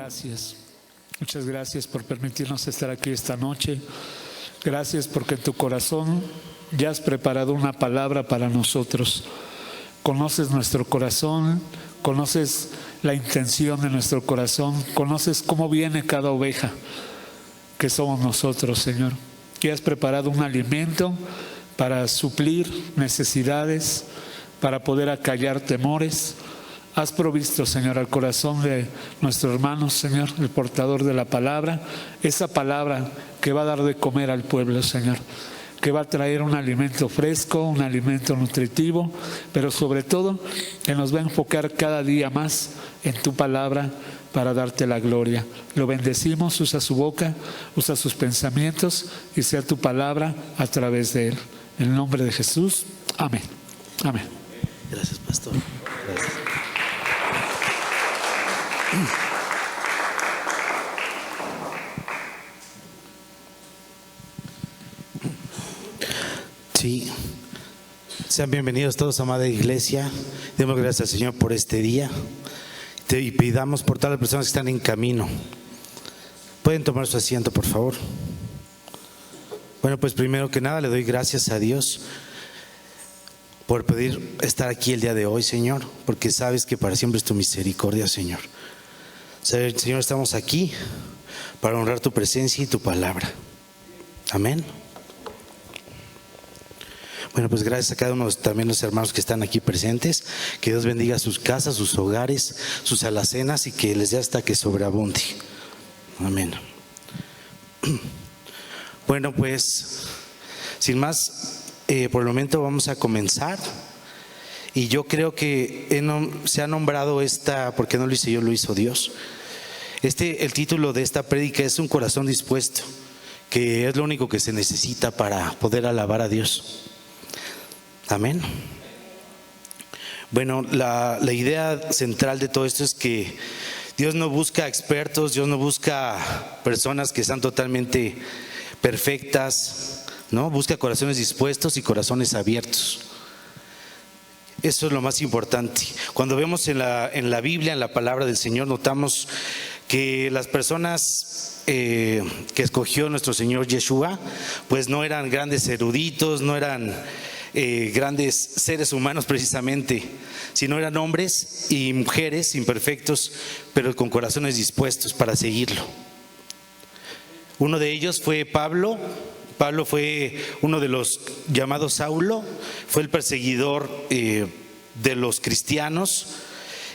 gracias. Muchas gracias por permitirnos estar aquí esta noche. Gracias porque en tu corazón ya has preparado una palabra para nosotros. Conoces nuestro corazón, conoces la intención de nuestro corazón, conoces cómo viene cada oveja que somos nosotros, Señor. Que has preparado un alimento para suplir necesidades, para poder acallar temores. Has provisto, Señor, al corazón de nuestro hermano, Señor, el portador de la palabra, esa palabra que va a dar de comer al pueblo, Señor, que va a traer un alimento fresco, un alimento nutritivo, pero sobre todo que nos va a enfocar cada día más en tu palabra para darte la gloria. Lo bendecimos, usa su boca, usa sus pensamientos y sea tu palabra a través de él. En el nombre de Jesús, amén. Amén. Gracias, pastor. Gracias. Sí, sean bienvenidos todos, amada iglesia. Demos gracias al Señor por este día y pidamos por todas las personas que están en camino. ¿Pueden tomar su asiento, por favor? Bueno, pues primero que nada le doy gracias a Dios por poder estar aquí el día de hoy, Señor, porque sabes que para siempre es tu misericordia, Señor. Señor, estamos aquí para honrar tu presencia y tu palabra. Amén. Bueno, pues gracias a cada uno también los hermanos que están aquí presentes. Que Dios bendiga sus casas, sus hogares, sus alacenas y que les dé hasta que sobreabunde. Amén. Bueno, pues sin más, por el momento vamos a comenzar. Y yo creo que se ha nombrado porque no lo hice yo, lo hizo Dios. El título de esta prédica es Un corazón dispuesto, que es lo único que se necesita para poder alabar a Dios. Amén. Bueno, la idea central de todo esto es que Dios no busca expertos, Dios no busca personas que sean totalmente perfectas, ¿no? Busca corazones dispuestos y corazones abiertos. Eso es lo más importante. Cuando vemos en la Biblia, en la palabra del Señor, notamos que las personas que escogió nuestro Señor Yeshua, pues no eran grandes eruditos, no eran grandes seres humanos precisamente, sino eran hombres y mujeres imperfectos, pero con corazones dispuestos para seguirlo. Uno de ellos fue Pablo. Pablo fue uno de los llamados Saulo, fue el perseguidor de los cristianos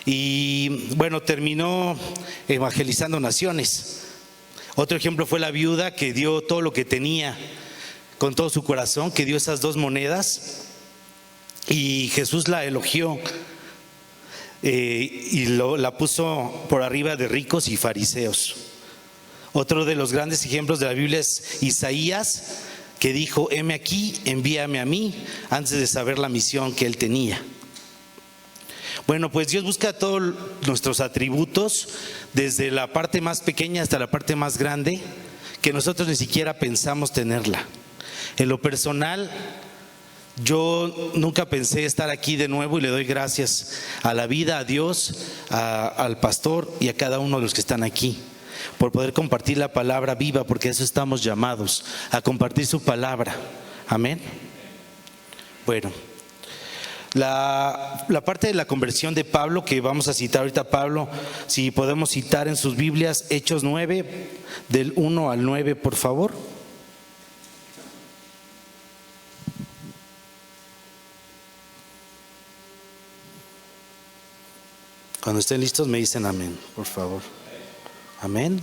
y bueno, terminó evangelizando naciones. Otro ejemplo fue la viuda que dio todo lo que tenía con todo su corazón, que dio esas 2 monedas y Jesús la elogió y la puso por arriba de ricos y fariseos. Otro de los grandes ejemplos de la Biblia es Isaías, que dijo: heme aquí, envíame a mí, antes de saber la misión que él tenía. Bueno, pues Dios busca todos nuestros atributos, desde la parte más pequeña hasta la parte más grande, que nosotros ni siquiera pensamos tenerla. En lo personal, yo nunca pensé estar aquí de nuevo y le doy gracias a la vida, a Dios, al pastor y a cada uno de los que están aquí, por poder compartir la palabra viva, porque a eso estamos llamados, a compartir su palabra. Amén. Bueno, la parte de la conversión de Pablo que vamos a citar ahorita, Pablo, si podemos citar en sus Biblias Hechos 9, del 1 al 9, por favor. Cuando estén listos me dicen amén, por favor. Amén.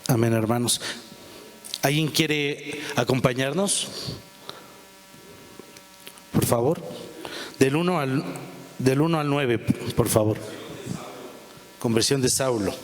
Amén, hermanos. ¿Alguien quiere acompañarnos? Por favor. Del 1 al 9, por favor. Conversión de Saulo.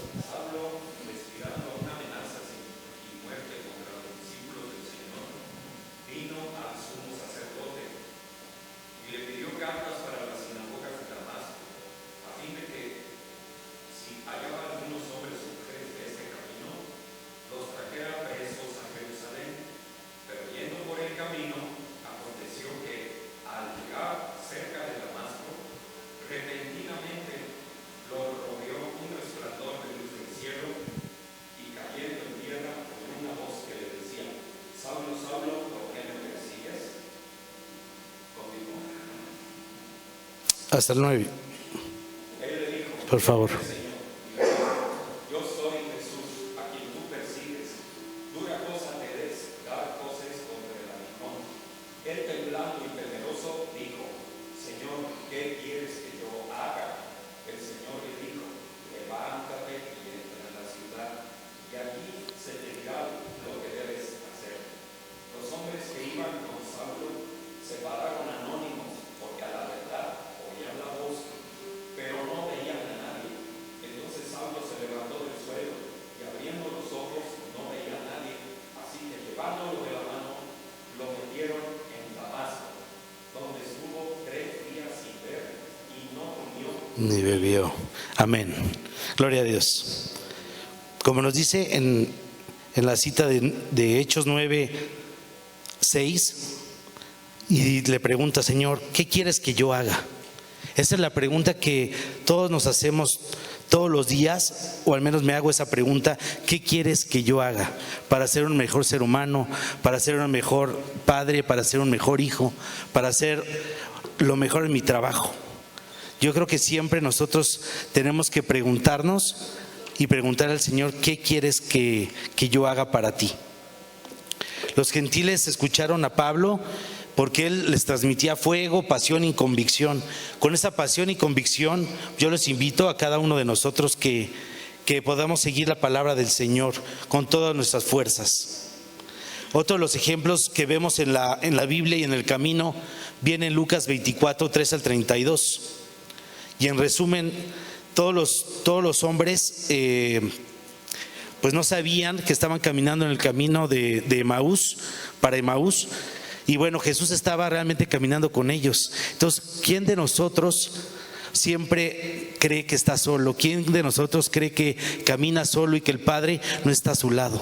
Repentinamente Hasta el 9. Por favor. Ni bebió. Amén. Gloria a Dios. Como nos dice en la cita de Hechos 9:6, y le pregunta: Señor, ¿qué quieres que yo haga? Esa es la pregunta que todos nos hacemos todos los días, o al menos me hago esa pregunta: ¿qué quieres que yo haga para ser un mejor ser humano, para ser un mejor padre, para ser un mejor hijo, para ser lo mejor en mi trabajo? Yo creo que siempre nosotros tenemos que preguntarnos y preguntar al Señor: ¿qué quieres que yo haga para ti? Los gentiles escucharon a Pablo porque él les transmitía fuego, pasión y convicción. Con esa pasión y convicción yo les invito a cada uno de nosotros que podamos seguir la palabra del Señor con todas nuestras fuerzas. Otro de los ejemplos que vemos en la Biblia y en el camino viene en Lucas 24:3-32. Y en resumen, todos los hombres pues no sabían que estaban caminando en el camino de Emaús, para Emaús. Y bueno, Jesús estaba realmente caminando con ellos. Entonces, ¿quién de nosotros siempre cree que está solo? ¿Quién de nosotros cree que camina solo y que el Padre no está a su lado?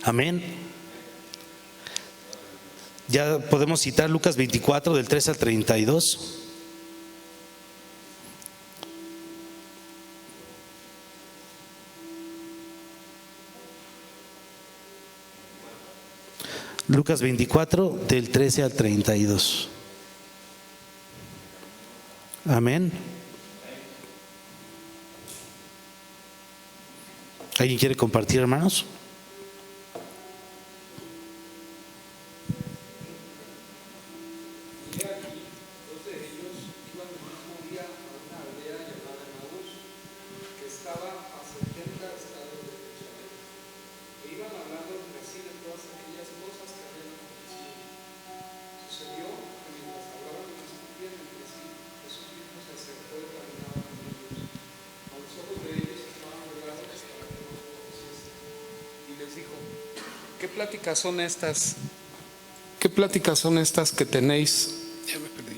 Amén. Ya podemos citar Lucas 24, del 3 al 32. Lucas 24, del 13 al 32. Amén. ¿Alguien quiere compartir, hermanos? ¿Qué pláticas son estas que tenéis? Ya me perdí.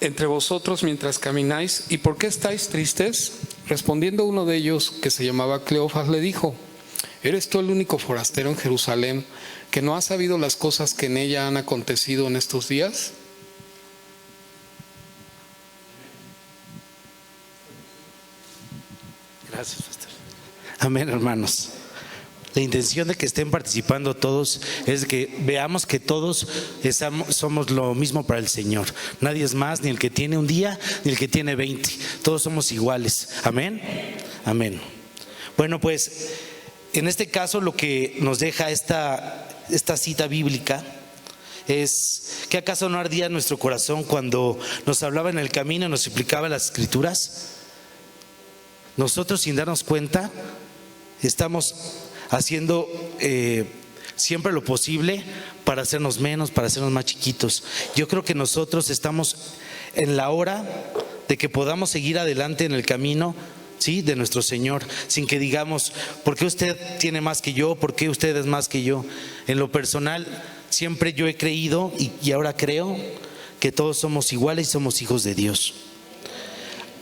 Entre vosotros mientras camináis, ¿y por qué estáis tristes? Respondiendo uno de ellos, que se llamaba Cleofas, le dijo: ¿eres tú el único forastero en Jerusalén que no ha sabido las cosas que en ella han acontecido en estos días? Gracias, pastor. Amén, hermanos. La intención de que estén participando todos es que veamos que todos somos lo mismo para el Señor. Nadie es más, ni el que tiene un día, ni el que tiene 20. Todos somos iguales. Amén. Amén. Bueno, pues en este caso lo que nos deja esta cita bíblica es que acaso no ardía nuestro corazón cuando nos hablaba en el camino y nos explicaba las Escrituras. Nosotros, sin darnos cuenta, estamos haciendo siempre lo posible para hacernos menos, para hacernos más chiquitos. Yo creo que nosotros estamos en la hora de que podamos seguir adelante en el camino, ¿sí?, de nuestro Señor, sin que digamos: ¿por qué usted tiene más que yo? ¿Por qué usted es más que yo? En lo personal, siempre yo he creído y ahora creo que todos somos iguales y somos hijos de Dios.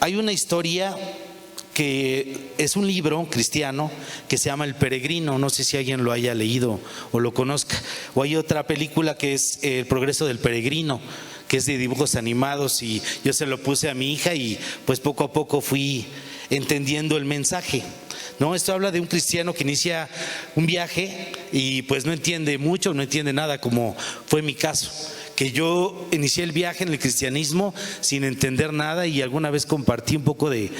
Hay una historia que es un libro cristiano que se llama El Peregrino. No sé si alguien lo haya leído o lo conozca. O hay otra película que es El Progreso del Peregrino, que es de dibujos animados, y yo se lo puse a mi hija y pues poco a poco fui entendiendo el mensaje. ¿no? Esto habla de un cristiano que inicia un viaje y pues no entiende mucho, no entiende nada, como fue mi caso, que yo inicié el viaje en el cristianismo sin entender nada, y alguna vez compartí un poco de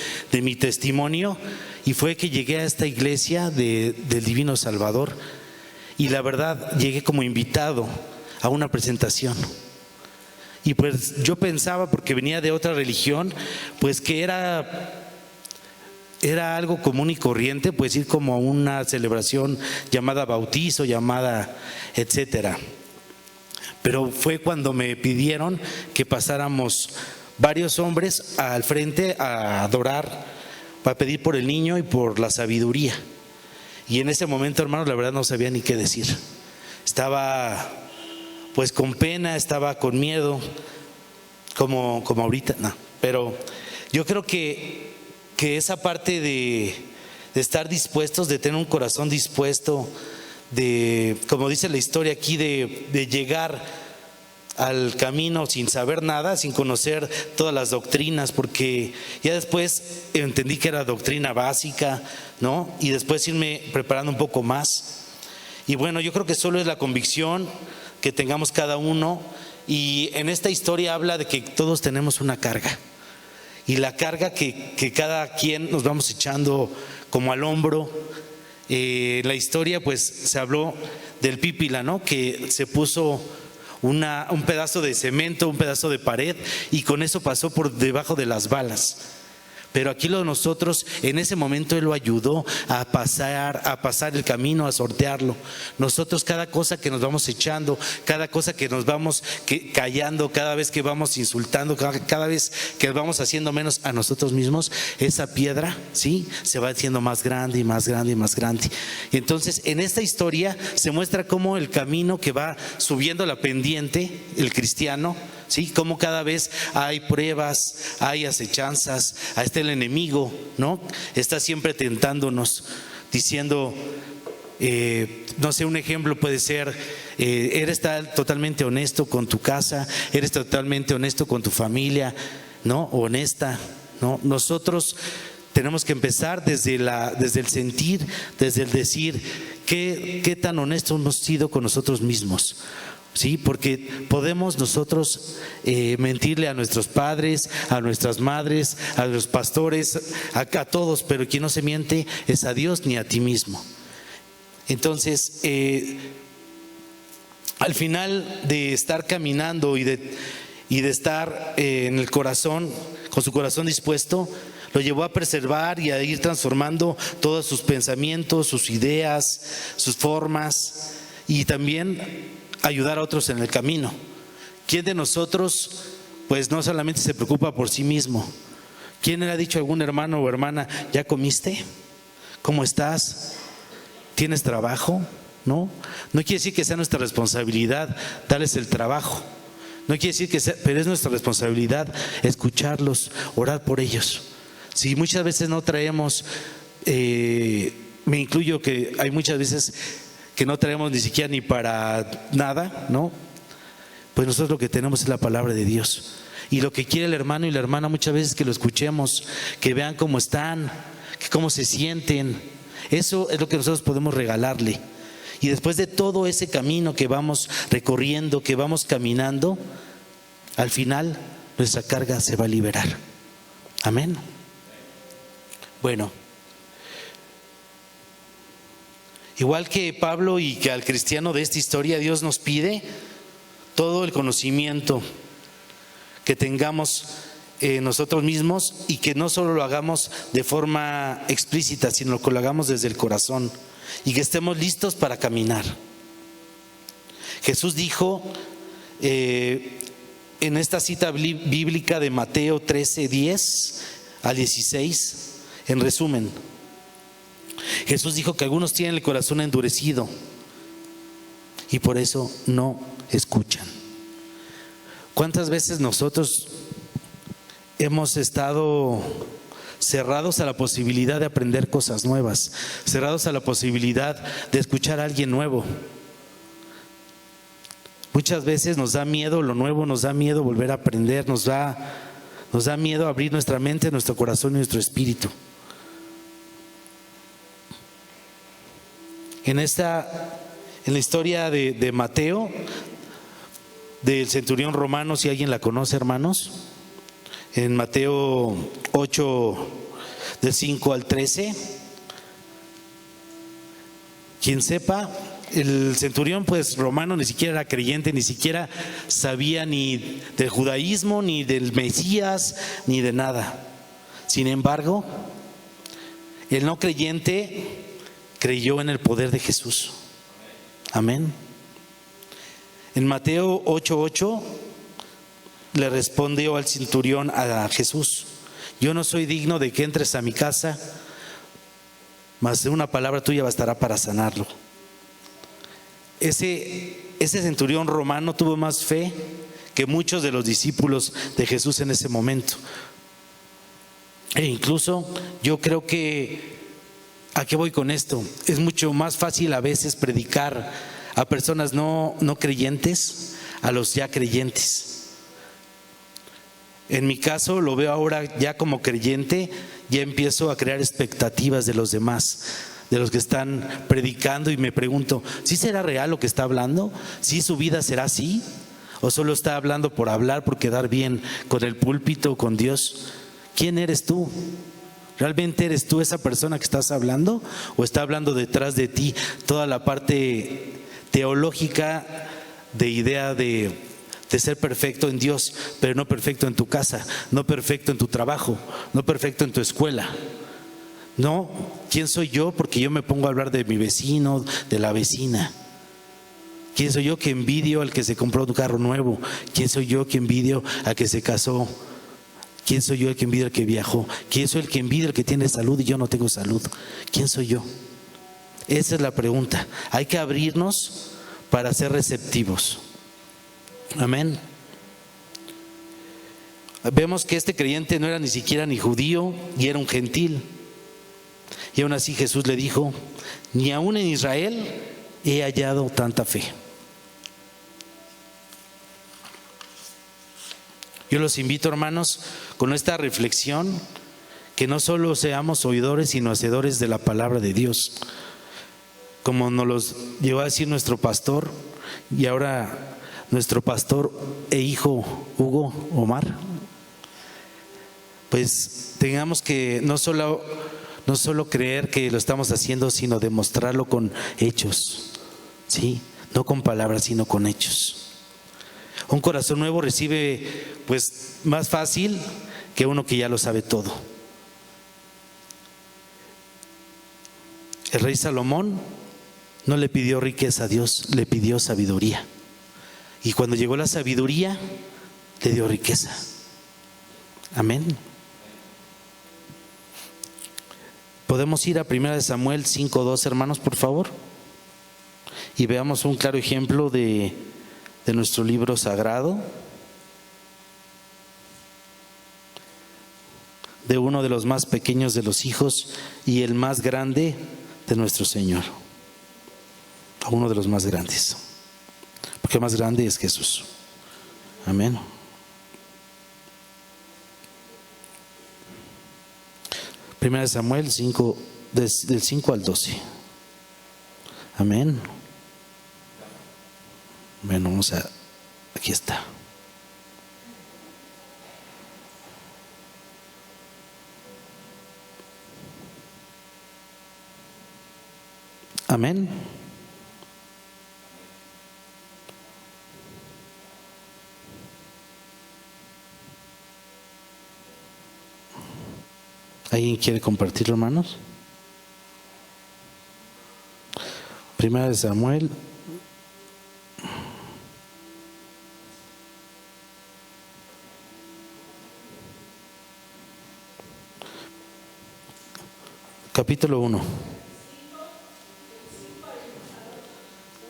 mi testimonio, y fue que llegué a esta iglesia del Divino Salvador, y la verdad llegué como invitado a una presentación. Y pues yo pensaba, porque venía de otra religión, pues que era algo común y corriente, pues ir como a una celebración llamada bautizo, llamada etcétera. Pero fue cuando me pidieron que pasáramos varios hombres al frente a adorar, para pedir por el niño y por la sabiduría. Y en ese momento, hermanos, la verdad no sabía ni qué decir. Estaba pues con pena, estaba con miedo, como ahorita, no. Pero yo creo que esa parte de estar dispuestos, de tener un corazón dispuesto, de, como dice la historia aquí, de llegar al camino sin saber nada, sin conocer todas las doctrinas, porque ya después entendí que era doctrina básica, ¿no? Y después irme preparando un poco más. Y bueno, yo creo que solo es la convicción que tengamos cada uno, y en esta historia habla de que todos tenemos una carga, y la carga que cada quien nos vamos echando como al hombro. La historia pues se habló del Pípila, ¿no? Que se puso un pedazo de cemento, un pedazo de pared, y con eso pasó por debajo de las balas. Pero aquí nosotros, en ese momento Él lo ayudó a pasar el camino, a sortearlo. Nosotros, cada cosa que nos vamos echando, cada cosa que nos vamos callando, cada vez que vamos insultando, cada vez que vamos haciendo menos a nosotros mismos, esa piedra, ¿sí?, se va haciendo más grande y más grande y más grande. Y entonces en esta historia se muestra cómo el camino que va subiendo la pendiente, el cristiano, ¿sí?, cómo cada vez hay pruebas, hay acechanzas, ahí está el enemigo, ¿no? Está siempre tentándonos, diciendo, no sé, un ejemplo puede ser, eres totalmente honesto con tu casa, eres totalmente honesto con tu familia, ¿no? Honesta, ¿no? Nosotros tenemos que empezar desde el sentir, desde el decir, ¿qué tan honestos hemos sido con nosotros mismos? Sí, porque podemos nosotros mentirle a nuestros padres, a nuestras madres, a los pastores, a todos, pero quien no se miente es a Dios ni a ti mismo. Entonces, al final de estar caminando y de estar en el corazón, con su corazón dispuesto, lo llevó a preservar y a ir transformando todos sus pensamientos, sus ideas, sus formas, y también ayudar a otros en el camino. ¿Quién de nosotros pues no solamente se preocupa por sí mismo? ¿Quién le ha dicho a algún hermano o hermana, ¿ya comiste? ¿Cómo estás? ¿Tienes trabajo? No quiere decir que sea nuestra responsabilidad darles el trabajo, no quiere decir que sea, pero es nuestra responsabilidad escucharlos, orar por ellos. Si muchas veces no traemos, me incluyo, que hay muchas veces que no traemos ni siquiera ni para nada, ¿no? Pues nosotros lo que tenemos es la palabra de Dios, y lo que quiere el hermano y la hermana muchas veces es que lo escuchemos, que vean cómo están, cómo se sienten. Eso es lo que nosotros podemos regalarle. Y después de todo ese camino que vamos recorriendo, que vamos caminando, al final nuestra carga se va a liberar. Amén. Bueno, igual que Pablo y que al cristiano de esta historia, Dios nos pide todo el conocimiento que tengamos nosotros mismos, y que no solo lo hagamos de forma explícita, sino que lo hagamos desde el corazón, y que estemos listos para caminar. Jesús dijo en esta cita bíblica de Mateo 13, 10 al 16, en resumen, Jesús dijo que algunos tienen el corazón endurecido y por eso no escuchan. ¿Cuántas veces nosotros hemos estado cerrados a la posibilidad de aprender cosas nuevas, cerrados a la posibilidad de escuchar a alguien nuevo? Muchas veces nos da miedo lo nuevo, nos da miedo volver a aprender, nos da miedo abrir nuestra mente, nuestro corazón y nuestro espíritu. en la historia de Mateo, del centurión romano, si alguien la conoce, hermanos, en Mateo 8, del 5 al 13. Quien sepa, el centurión pues romano ni siquiera era creyente, ni siquiera sabía ni del judaísmo, ni del Mesías, ni de nada. Sin embargo, el no creyente creyó en el poder de Jesús. Amén. En Mateo 8:8 le respondió al centurión a Jesús: yo no soy digno de que entres a mi casa, mas de una palabra tuya bastará para sanarlo. Ese centurión romano tuvo más fe que muchos de los discípulos de Jesús en ese momento. E incluso yo creo que, ¿a qué voy con esto? Es mucho más fácil a veces predicar a personas no creyentes a los ya creyentes. En mi caso lo veo ahora ya como creyente, ya empiezo a crear expectativas de los demás, de los que están predicando, y me pregunto, ¿sí será real lo que está hablando? ¿Sí su vida será así? ¿O solo está hablando por hablar, por quedar bien con el púlpito, con Dios? ¿Quién eres tú? ¿Realmente eres tú esa persona que estás hablando? ¿O está hablando detrás de ti toda la parte teológica de idea de ser perfecto en Dios, pero no perfecto en tu casa, no perfecto en tu trabajo, no perfecto en tu escuela? No, ¿quién soy yo? Porque yo me pongo a hablar de mi vecino, de la vecina. ¿Quién soy yo que envidio al que se compró un carro nuevo? ¿Quién soy yo que envidio al que se casó? ¿Quién soy yo el que envidia al que viajó? ¿Quién soy el que envidia al que tiene salud y yo no tengo salud? ¿Quién soy yo? Esa es la pregunta. Hay que abrirnos para ser receptivos. Amén. Vemos que este creyente no era ni siquiera ni judío y era un gentil. Y aún así Jesús le dijo: ni aún en Israel he hallado tanta fe. Yo los invito, hermanos, con esta reflexión, que no solo seamos oidores, sino hacedores de la palabra de Dios, como nos los llevó a decir nuestro pastor, y ahora nuestro pastor e hijo Hugo Omar. Pues tengamos que no solo creer que lo estamos haciendo, sino demostrarlo con hechos, ¿sí? No con palabras, sino con hechos. Un corazón nuevo recibe pues más fácil que uno que ya lo sabe todo. El rey Salomón no le pidió riqueza a Dios, le pidió sabiduría. Y cuando llegó la sabiduría, le dio riqueza. Amén. Podemos ir a 1 Samuel 5:2, hermanos, por favor, y veamos un claro ejemplo de nuestro libro sagrado, de uno de los más pequeños de los hijos y el más grande de nuestro Señor. A uno de los más grandes, porque el más grande es Jesús. Amén. Primera de Samuel 5, del 5 al 12. Amén. Bueno, aquí está. Amén. ¿Alguien quiere compartirlo, hermanos? Primera de Samuel capítulo 1.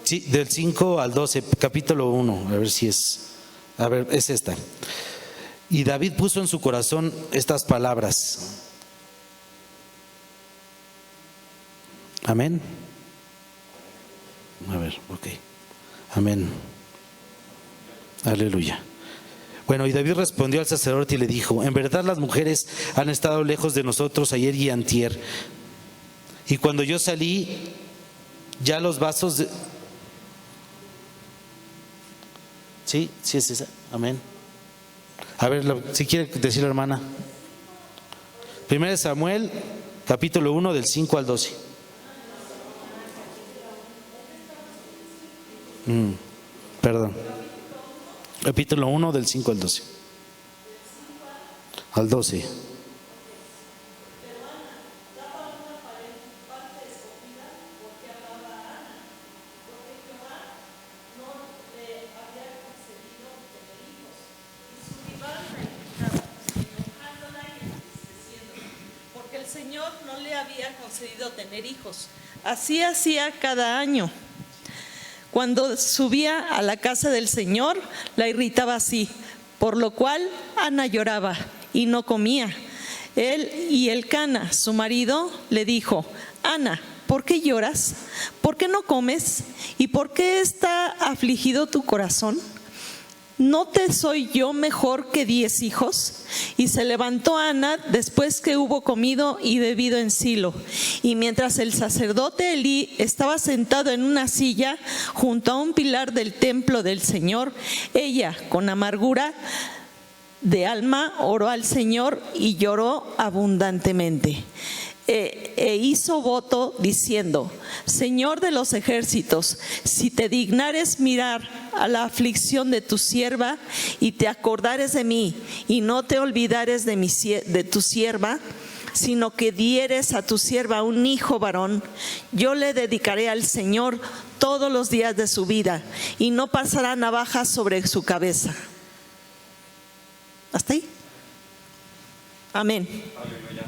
Sí, del 5 al 12, capítulo 1, a ver si es. A ver, es esta. Y David puso en su corazón estas palabras. Amén. A ver, ok. Amén. Aleluya. Bueno, y David respondió al sacerdote y le dijo: en verdad las mujeres han estado lejos de nosotros ayer y antier. Y cuando yo salí Ya los vasos de... Sí, sí es esa. Amén. A ver, si quiere decir la hermana. 1 Samuel, capítulo 1, del 5 al 12. Perdón. Capítulo 1, del 5 al 12. Al 12. Porque el Señor no le había concedido tener hijos. Así hacía cada año. Cuando subía a la casa del Señor, la irritaba así, por lo cual Ana lloraba y no comía. Él y Elcana, su marido, le dijo: Ana, ¿por qué lloras? ¿Por qué no comes? ¿Y por qué está afligido tu corazón? ¿No te soy yo mejor que 10 hijos? Y se levantó Ana después que hubo comido y bebido en Silo. Y mientras el sacerdote Elí estaba sentado en una silla junto a un pilar del templo del Señor, ella, con amargura de alma, oró al Señor y lloró abundantemente. E hizo voto diciendo: Señor de los ejércitos, si te dignares mirar a la aflicción de tu sierva y te acordares de mí y no te olvidares de tu sierva, sino que dieres a tu sierva un hijo varón, yo le dedicaré al Señor todos los días de su vida y no pasará navaja sobre su cabeza. ¿Hasta ahí? Amén. Aleluya.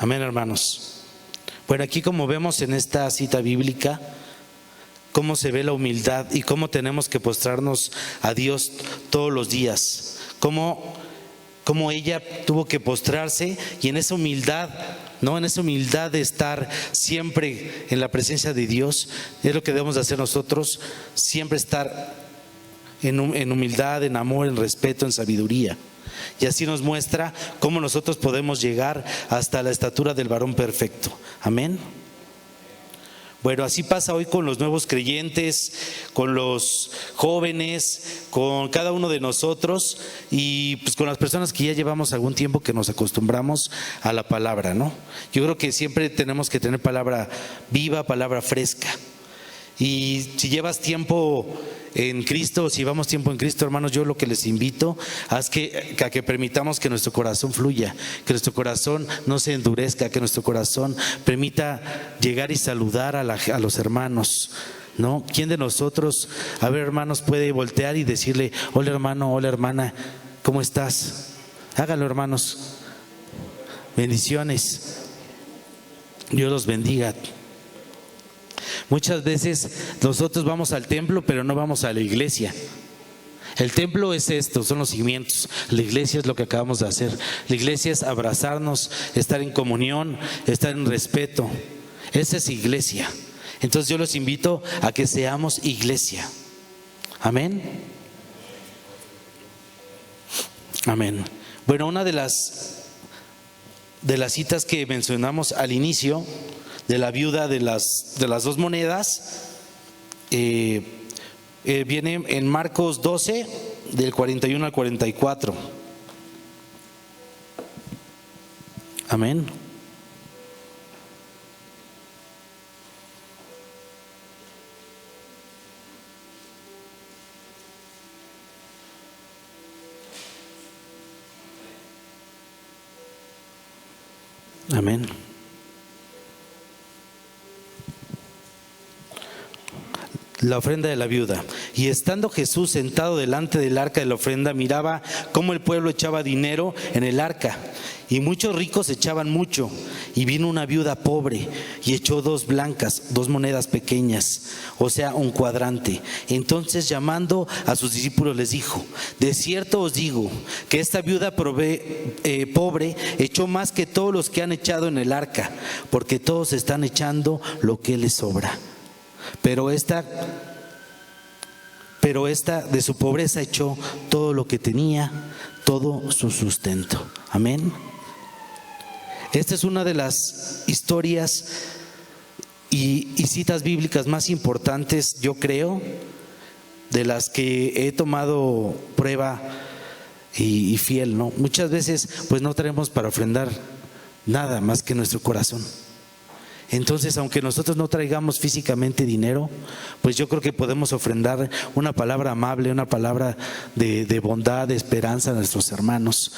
Amén, hermanos. Bueno, aquí como vemos en esta cita bíblica, cómo se ve la humildad y cómo tenemos que postrarnos a Dios todos los días. Cómo ella tuvo que postrarse y en esa humildad, ¿no? En esa humildad de estar siempre en la presencia de Dios, es lo que debemos de hacer nosotros, siempre estar en humildad, en amor, en respeto, en sabiduría. Y así nos muestra cómo nosotros podemos llegar hasta la estatura del varón perfecto. Amén. Bueno, así pasa hoy con los nuevos creyentes, con los jóvenes, con cada uno de nosotros y pues con las personas que ya llevamos algún tiempo que nos acostumbramos a la palabra, ¿no? Yo creo que siempre tenemos que tener palabra viva, palabra fresca. Y si llevas tiempo en Cristo, si llevamos tiempo en Cristo, hermanos, yo lo que les invito es a que permitamos que nuestro corazón fluya, que nuestro corazón no se endurezca, que nuestro corazón permita llegar y saludar a los hermanos, ¿no? ¿Quién de nosotros, a ver, hermanos, puede voltear y decirle: hola hermano, hola hermana, ¿cómo estás? Hágalo, hermanos. Bendiciones. Dios los bendiga. Muchas veces nosotros vamos al templo, pero no vamos a la iglesia. El templo es esto, son los cimientos. La iglesia es lo que acabamos de hacer. La iglesia es abrazarnos, estar en comunión, estar en respeto. Esa es iglesia. Entonces yo los invito a que seamos iglesia. Amén. Amén. Bueno, una de las citas que mencionamos al inicio, de la viuda de las 2 monedas, viene en Marcos 12, del 41 al 44. Amén. Amén. La ofrenda de la viuda. Y estando Jesús sentado delante del arca de la ofrenda, miraba cómo el pueblo echaba dinero en el arca, y muchos ricos echaban mucho. Y vino una viuda pobre y echó 2 blancas, 2 monedas pequeñas, o sea, un cuadrante. Entonces, llamando a sus discípulos, les dijo: de cierto os digo que esta viuda pobre echó más que todos los que han echado en el arca, porque todos están echando lo que les sobra. Pero esta de su pobreza echó todo lo que tenía, todo su sustento. Amén. Esta es una de las historias y citas bíblicas más importantes, yo creo, de las que he tomado prueba y fiel, ¿no? Muchas veces pues no traemos para ofrendar nada más que nuestro corazón. Entonces, aunque nosotros no traigamos físicamente dinero, pues yo creo que podemos ofrendar una palabra amable, una palabra de bondad, de esperanza a nuestros hermanos,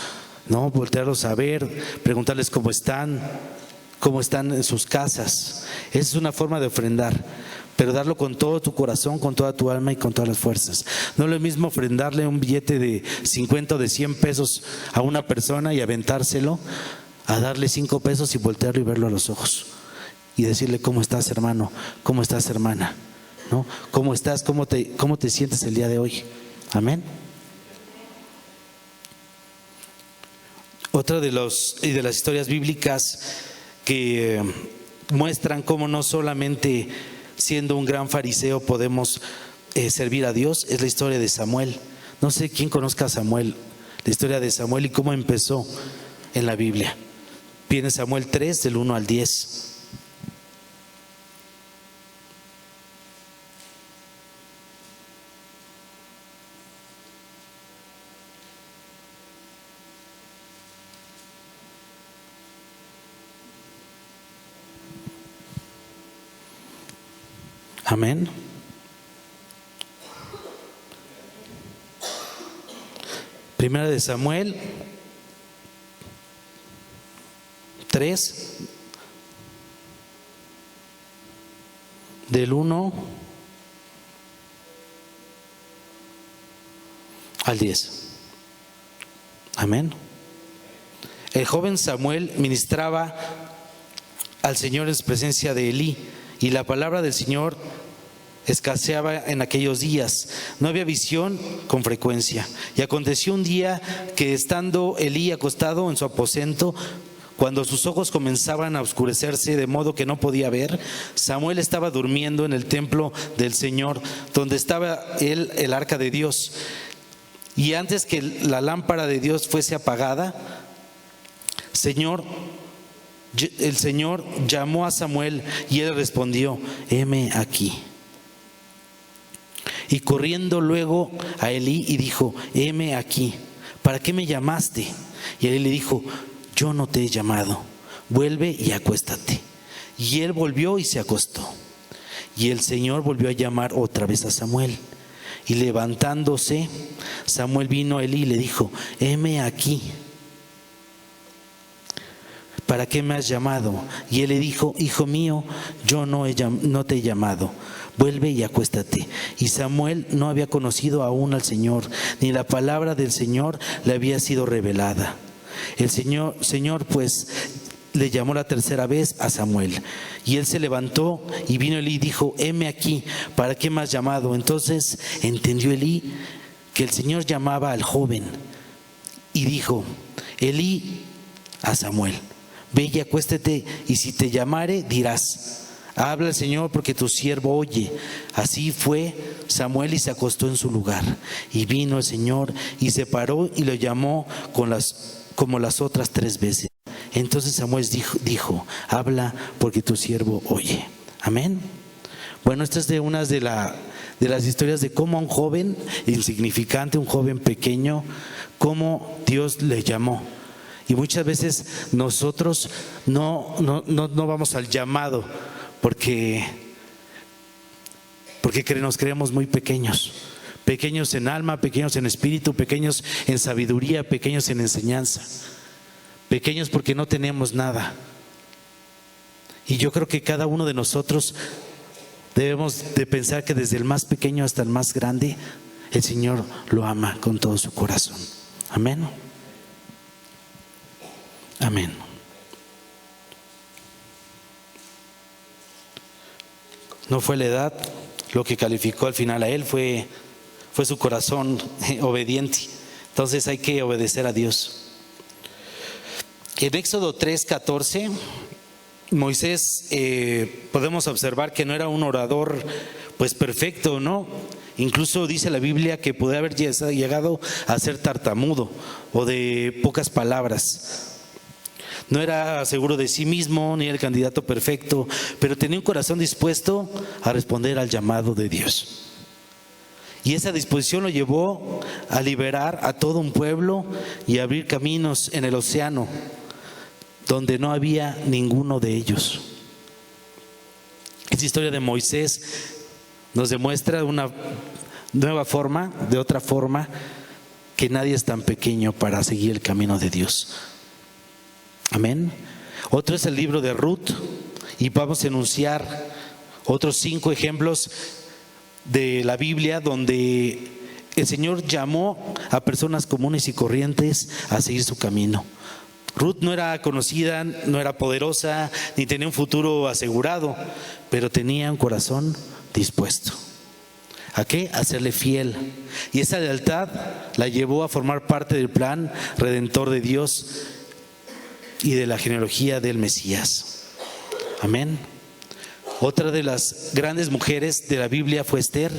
¿no? Voltearlos a ver, preguntarles cómo están en sus casas. Esa es una forma de ofrendar, pero darlo con todo tu corazón, con toda tu alma y con todas las fuerzas. No es lo mismo ofrendarle un billete de 50 o de 100 pesos a una persona y aventárselo, a darle 5 pesos y voltearlo y verlo a los ojos y decirle: ¿cómo estás, hermano? ¿Cómo estás, hermana? ¿No? ¿Cómo estás? ¿Cómo te sientes el día de hoy? Amén. Otra de las historias bíblicas que muestran cómo no solamente siendo un gran fariseo podemos servir a Dios es la historia de Samuel. No sé quién conozca a Samuel, la historia de Samuel y cómo empezó en la Biblia. Viene Samuel 3 del 1 al 10. Amén. Primera de Samuel 3 del 1 al 10. Amén. El joven Samuel ministraba al Señor en presencia de Elí, y la palabra del Señor escaseaba en aquellos días. No había visión con frecuencia. Y aconteció un día que, estando Elí acostado en su aposento, cuando sus ojos comenzaban a oscurecerse de modo que no podía ver, Samuel estaba durmiendo en el templo del Señor, donde estaba el arca de Dios. Y antes que la lámpara de Dios fuese apagada, el Señor llamó a Samuel y él respondió: heme aquí. Y corriendo luego a Elí y dijo: heme aquí, ¿para qué me llamaste? Y él le dijo: yo no te he llamado, vuelve y acuéstate. Y él volvió y se acostó. Y el Señor volvió a llamar otra vez a Samuel. Y levantándose, Samuel vino a Elí y le dijo: heme aquí, ¿para qué me has llamado? Y él le dijo: hijo mío, yo no te he llamado, vuelve y acuéstate. Y Samuel no había conocido aún al Señor, ni la palabra del Señor le había sido revelada. El Señor pues le llamó la tercera vez a Samuel. Y él se levantó y vino Elí y dijo: heme aquí, ¿para qué me has llamado? Entonces entendió Elí que el Señor llamaba al joven. Y dijo Elí a Samuel: ve y acuéstate, y si te llamare, dirás: habla el Señor, porque tu siervo oye. Así fue Samuel y se acostó en su lugar. Y vino el Señor y se paró y lo llamó como las otras 3 veces. Entonces Samuel dijo: habla, porque tu siervo oye. Amén. Bueno, esta es de unas de las historias de cómo a un joven insignificante, un joven pequeño, cómo Dios le llamó. Y muchas veces nosotros no vamos al llamado porque nos creemos muy pequeños. Pequeños en alma, pequeños en espíritu, pequeños en sabiduría, pequeños en enseñanza. Pequeños porque no tenemos nada. Y yo creo que cada uno de nosotros debemos de pensar que desde el más pequeño hasta el más grande, el Señor lo ama con todo su corazón. Amén. Amén. No fue la edad lo que calificó al final a él, fue su corazón obediente. Entonces hay que obedecer a Dios. En Éxodo 3:14, Moisés podemos observar que no era un orador pues perfecto, ¿no? Incluso dice la Biblia que puede haber llegado a ser tartamudo o de pocas palabras. No era seguro de sí mismo, ni era el candidato perfecto, pero tenía un corazón dispuesto a responder al llamado de Dios. Y esa disposición lo llevó a liberar a todo un pueblo y a abrir caminos en el océano donde no había ninguno de ellos. Esta historia de Moisés nos demuestra una nueva forma, de otra forma, que nadie es tan pequeño para seguir el camino de Dios. Amén. Otro es el libro de Ruth, y vamos a enunciar otros 5 ejemplos de la Biblia donde el Señor llamó a personas comunes y corrientes a seguir su camino. Ruth no era conocida, no era poderosa, ni tenía un futuro asegurado, pero tenía un corazón dispuesto. ¿A qué? A serle fiel. Y esa lealtad la llevó a formar parte del plan redentor de Dios y de la genealogía del Mesías. Amén. Otra de las grandes mujeres de la Biblia fue Esther.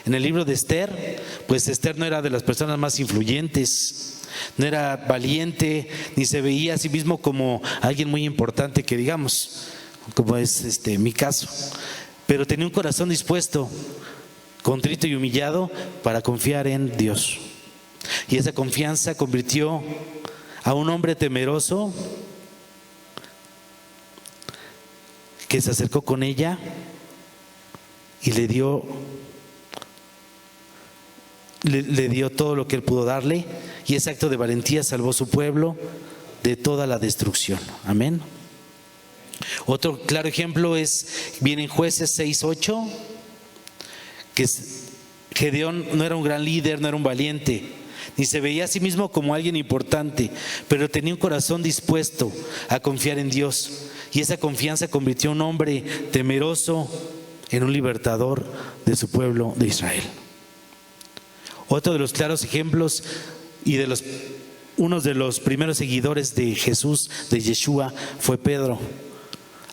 En el libro de Esther, pues Esther no era de las personas más influyentes, no era valiente, ni se veía a sí mismo como alguien muy importante que digamos, como es mi caso. Pero tenía un corazón dispuesto, contrito y humillado, para confiar en Dios. Y esa confianza convirtió a un hombre temeroso que se acercó con ella y le dio todo lo que él pudo darle, y ese acto de valentía salvó su pueblo de toda la destrucción. Amén. Otro claro ejemplo viene en Jueces 6:8, que Gedeón no era un gran líder, no era un valiente, ni se veía a sí mismo como alguien importante, pero tenía un corazón dispuesto a confiar en Dios, y esa confianza convirtió a un hombre temeroso en un libertador de su pueblo de Israel. Otro de los claros ejemplos y uno de los primeros seguidores de Jesús, de Yeshua, fue Pedro.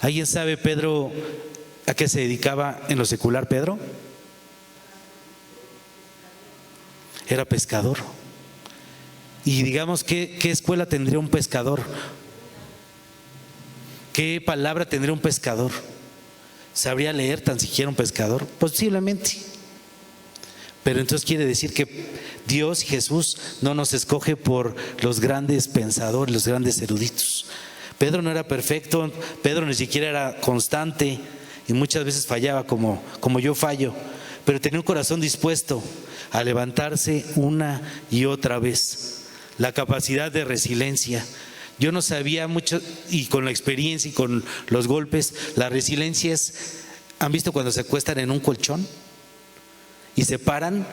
¿Alguien sabe Pedro a qué se dedicaba en lo secular? Pedro era pescador. Y digamos, ¿qué escuela tendría un pescador? ¿Qué palabra tendría un pescador? ¿Sabría leer tan siquiera un pescador? Posiblemente. Pero entonces quiere decir que Dios y Jesús no nos escoge por los grandes pensadores, los grandes eruditos. Pedro no era perfecto, Pedro ni siquiera era constante y muchas veces fallaba como yo fallo, pero tenía un corazón dispuesto a levantarse una y otra vez. La capacidad de resiliencia. Yo no sabía mucho, y con la experiencia y con los golpes, la resiliencia ¿han visto cuando se acuestan en un colchón y se paran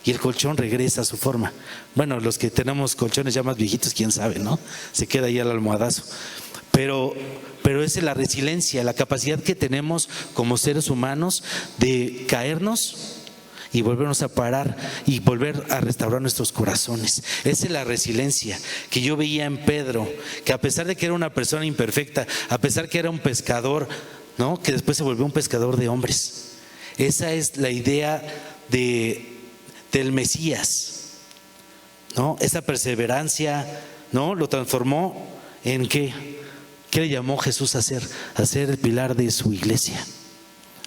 y el colchón regresa a su forma? Bueno, los que tenemos colchones ya más viejitos, quién sabe, ¿no? Se queda ahí al almohadazo. Pero esa es la resiliencia, la capacidad que tenemos como seres humanos de caernos y volvernos a parar y volver a restaurar nuestros corazones. Esa es la resiliencia que yo veía en Pedro, que a pesar de que era una persona imperfecta, a pesar que era un pescador, ¿no?, que después se volvió un pescador de hombres. Esa es la idea del Mesías, ¿no? Esa perseverancia, ¿no?, lo transformó en ¿qué le llamó Jesús a ser? A ser el pilar de su iglesia.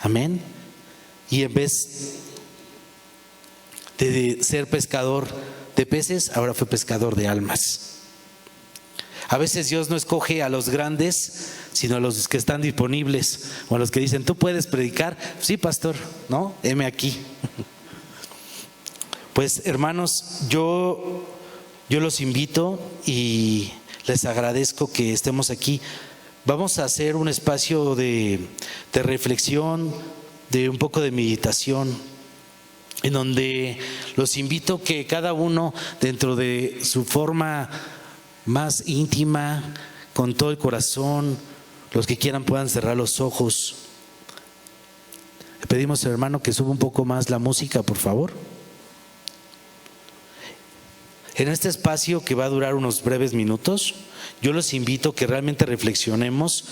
Amén. Y en vez de ser pescador de peces, ahora fue pescador de almas. A veces Dios no escoge a los grandes, sino a los que están disponibles, o a los que dicen, ¿tú puedes predicar? Sí, pastor, ¿no? Heme aquí. Pues hermanos, yo los invito y les agradezco que estemos aquí. Vamos a hacer un espacio de reflexión, de un poco de meditación, en donde los invito que cada uno, dentro de su forma más íntima, con todo el corazón, los que quieran puedan cerrar los ojos. Le pedimos al hermano que suba un poco más la música, por favor. En este espacio que va a durar unos breves minutos, yo los invito que realmente reflexionemos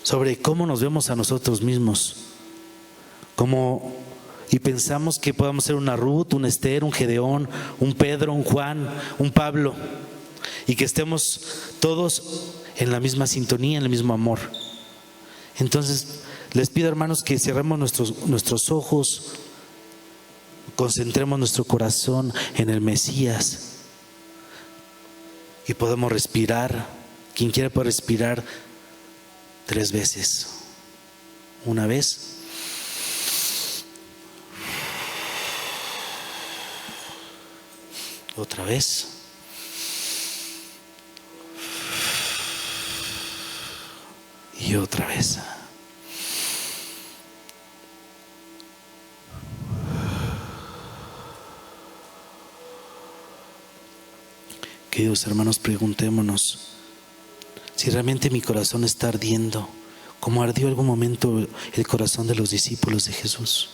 sobre cómo nos vemos a nosotros mismos, como y pensamos que podamos ser una Ruth, un Esther, un Gedeón, un Pedro, un Juan, un Pablo, y que estemos todos en la misma sintonía, en el mismo amor. Entonces les pido, hermanos, que cerremos nuestros ojos, concentremos nuestro corazón en el Mesías y podemos respirar. Quien quiera puede respirar 3 veces. Una vez. Otra vez. Y otra vez. Queridos hermanos, preguntémonos si realmente mi corazón está ardiendo, como ardió algún momento el corazón de los discípulos de Jesús.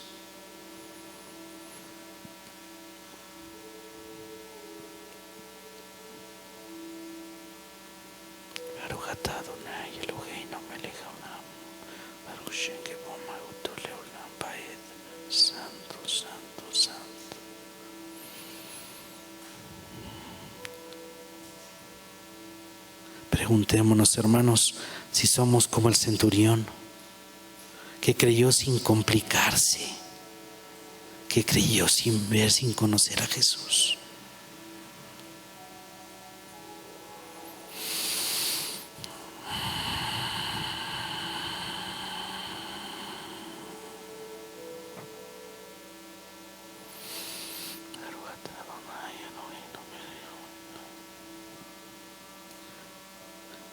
Santo, santo, santo. Preguntémonos, hermanos, si somos como el centurión, que creyó sin complicarse, que creyó sin ver, sin conocer a Jesús.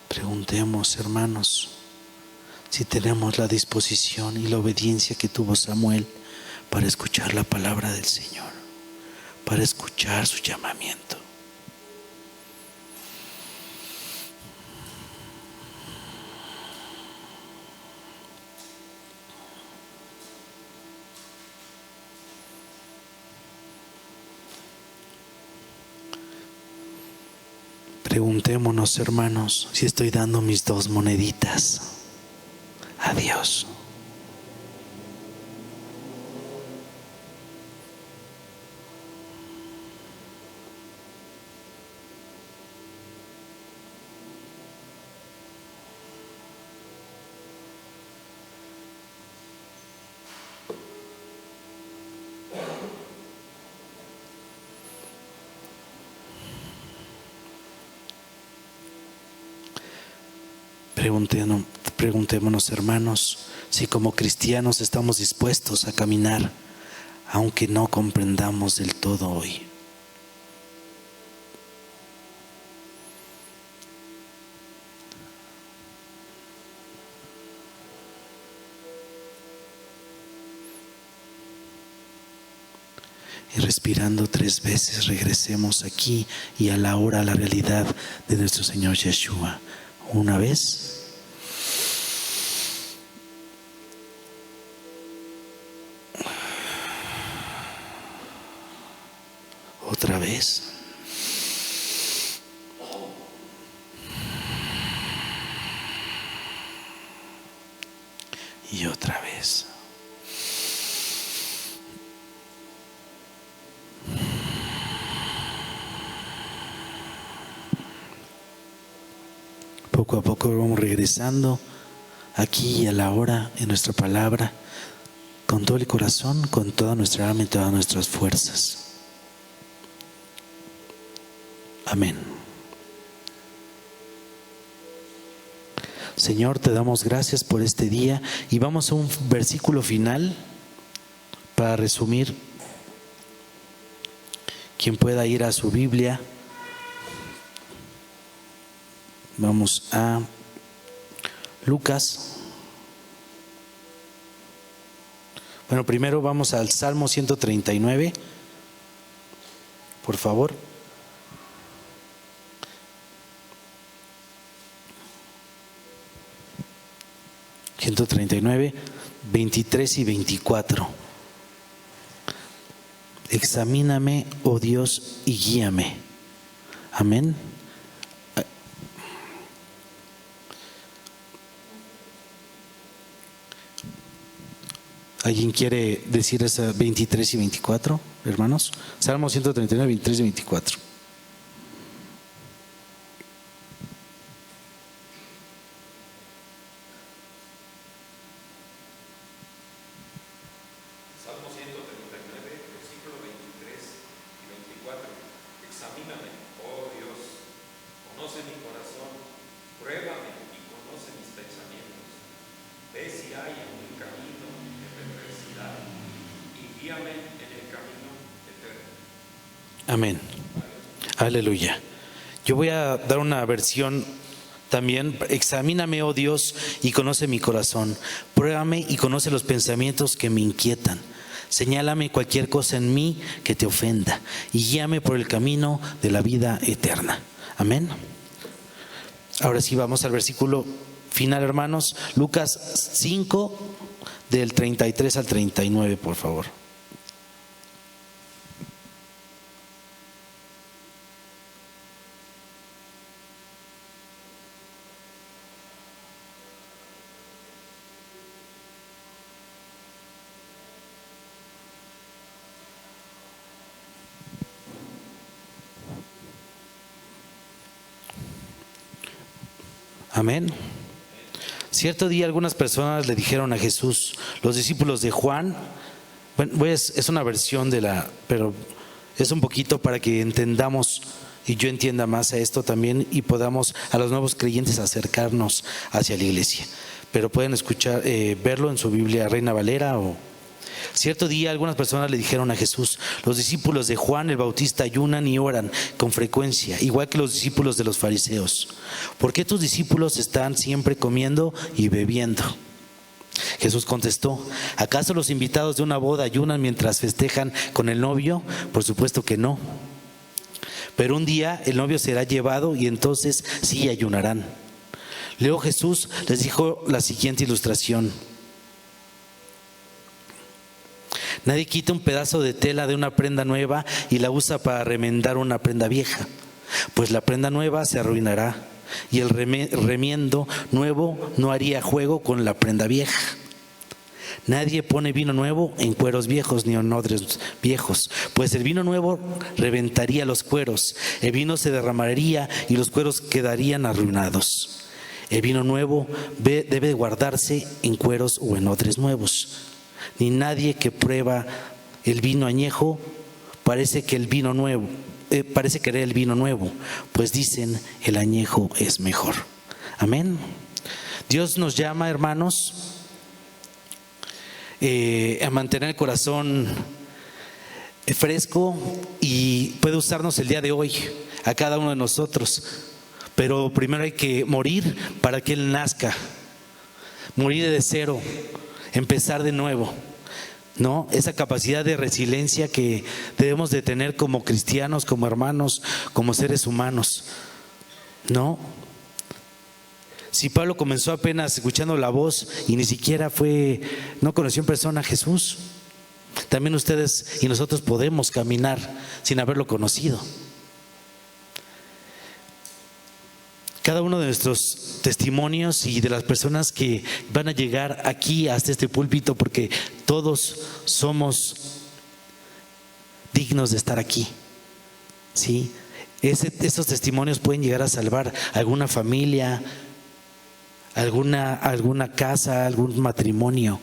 Preguntemos, hermanos, si tenemos la disposición y la obediencia que tuvo Samuel para escuchar la palabra del Señor, para escuchar su llamamiento. Preguntémonos, hermanos, si estoy dando mis 2 moneditas a Dios. Preguntémonos, hermanos, si como cristianos estamos dispuestos a caminar, aunque no comprendamos del todo hoy. Y respirando 3 veces, regresemos aquí y a la hora, a la realidad de nuestro Señor Yeshua. Una vez. Otra vez. Y otra vez. Poco a poco vamos regresando aquí a la hora en nuestra palabra, con todo el corazón, con toda nuestra alma y todas nuestras fuerzas. Amén. Señor, te damos gracias por este día y vamos a un versículo final para resumir. Quien pueda ir a su Biblia, vamos a Lucas. Bueno, primero vamos al Salmo 139, por favor. (139, 23 y 24). Examíname, oh Dios, y guíame. Amén. ¿Alguien quiere decir esa 23 y 24, hermanos? Salmo 139, 23 y 24. Salmo 139, versículo 23 y 24. Examíname, oh Dios, conoce mi corazón, pruébame y conoce mis pensamientos. Ve si hay en mi camino de perversidad y guíame en el camino eterno. Amén. Aleluya. Yo voy a dar una versión también. Examíname, oh Dios, y conoce mi corazón. Pruébame y conoce los pensamientos que me inquietan. Señálame cualquier cosa en mí que te ofenda y guíame por el camino de la vida eterna. Amén. Ahora sí vamos al versículo final, hermanos. Lucas 5, del 33 al 39, por favor. Amén. Cierto día algunas personas le dijeron a Jesús, los discípulos de Juan, bueno, es una versión pero es un poquito para que entendamos y yo entienda más a esto también y podamos a los nuevos creyentes acercarnos hacia la iglesia. Pero pueden escuchar, verlo en su Biblia Reina Valera o... Cierto día algunas personas le dijeron a Jesús, los discípulos de Juan el Bautista ayunan y oran con frecuencia, igual que los discípulos de los fariseos. ¿Por qué tus discípulos están siempre comiendo y bebiendo? Jesús contestó, ¿acaso los invitados de una boda ayunan mientras festejan con el novio? Por supuesto que no. Pero un día el novio será llevado y entonces sí ayunarán. Luego Jesús les dijo la siguiente ilustración. Nadie quita un pedazo de tela de una prenda nueva y la usa para remendar una prenda vieja, pues la prenda nueva se arruinará y el remiendo nuevo no haría juego con la prenda vieja. Nadie pone vino nuevo en cueros viejos ni en odres viejos, pues el vino nuevo reventaría los cueros, el vino se derramaría y los cueros quedarían arruinados. El vino nuevo debe guardarse en cueros o en odres nuevos. Ni nadie que prueba el vino añejo parece querer el vino nuevo, pues dicen el añejo es mejor. Amén. Dios nos llama, hermanos, a mantener el corazón fresco y puede usarnos el día de hoy a cada uno de nosotros, pero primero hay que morir para que Él nazca, morir de cero, empezar de nuevo, ¿no? Esa capacidad de resiliencia que debemos de tener como cristianos, como hermanos, como seres humanos, ¿no? Si Pablo comenzó apenas escuchando la voz y ni siquiera no conoció en persona a Jesús, también ustedes y nosotros podemos caminar sin haberlo conocido. Cada uno de nuestros testimonios y de las personas que van a llegar aquí hasta este púlpito, porque todos somos dignos de estar aquí, ¿sí? Esos testimonios pueden llegar a salvar alguna familia, alguna casa, algún matrimonio.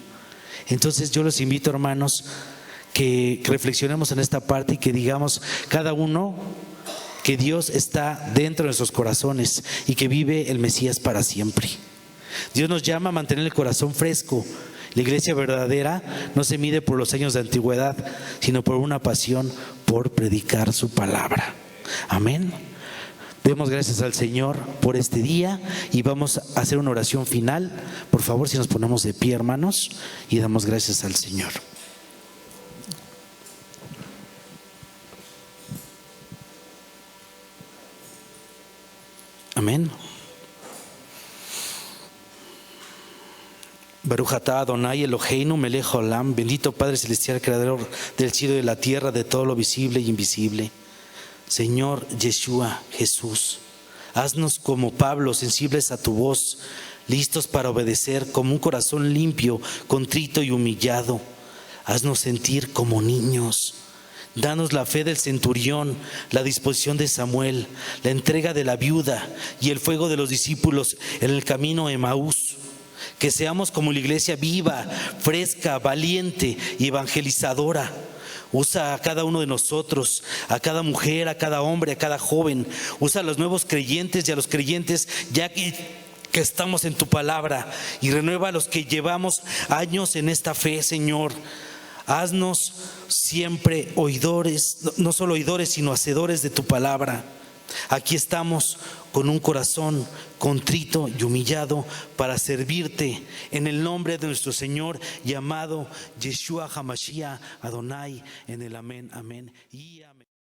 Entonces yo los invito, hermanos, que reflexionemos en esta parte y que digamos cada uno que Dios está dentro de nuestros corazones y que vive el Mesías para siempre. Dios nos llama a mantener el corazón fresco. La iglesia verdadera no se mide por los años de antigüedad, sino por una pasión por predicar su palabra. Amén. Demos gracias al Señor por este día y vamos a hacer una oración final. Por favor, si nos ponemos de pie, hermanos, y damos gracias al Señor. Amén. Baruch atah Adonai Eloheinu melech haolam. Bendito Padre Celestial, Creador del cielo y de la tierra, de todo lo visible y invisible. Señor Yeshua, Jesús, haznos como Pablo, sensibles a tu voz, listos para obedecer, como un corazón limpio, contrito y humillado. Haznos sentir como niños. Danos la fe del centurión, la disposición de Samuel, la entrega de la viuda y el fuego de los discípulos en el camino a Emaús. Que seamos como la iglesia viva, fresca, valiente y evangelizadora. Usa a cada uno de nosotros, a cada mujer, a cada hombre, a cada joven. Usa a los nuevos creyentes y a los creyentes ya que estamos en tu palabra, y renueva a los que llevamos años en esta fe, Señor. Haznos siempre oidores, no solo oidores, sino hacedores de tu palabra. Aquí estamos con un corazón contrito y humillado para servirte en el nombre de nuestro Señor y amado Yeshua HaMashiach Adonai, en el amén, amén y amén.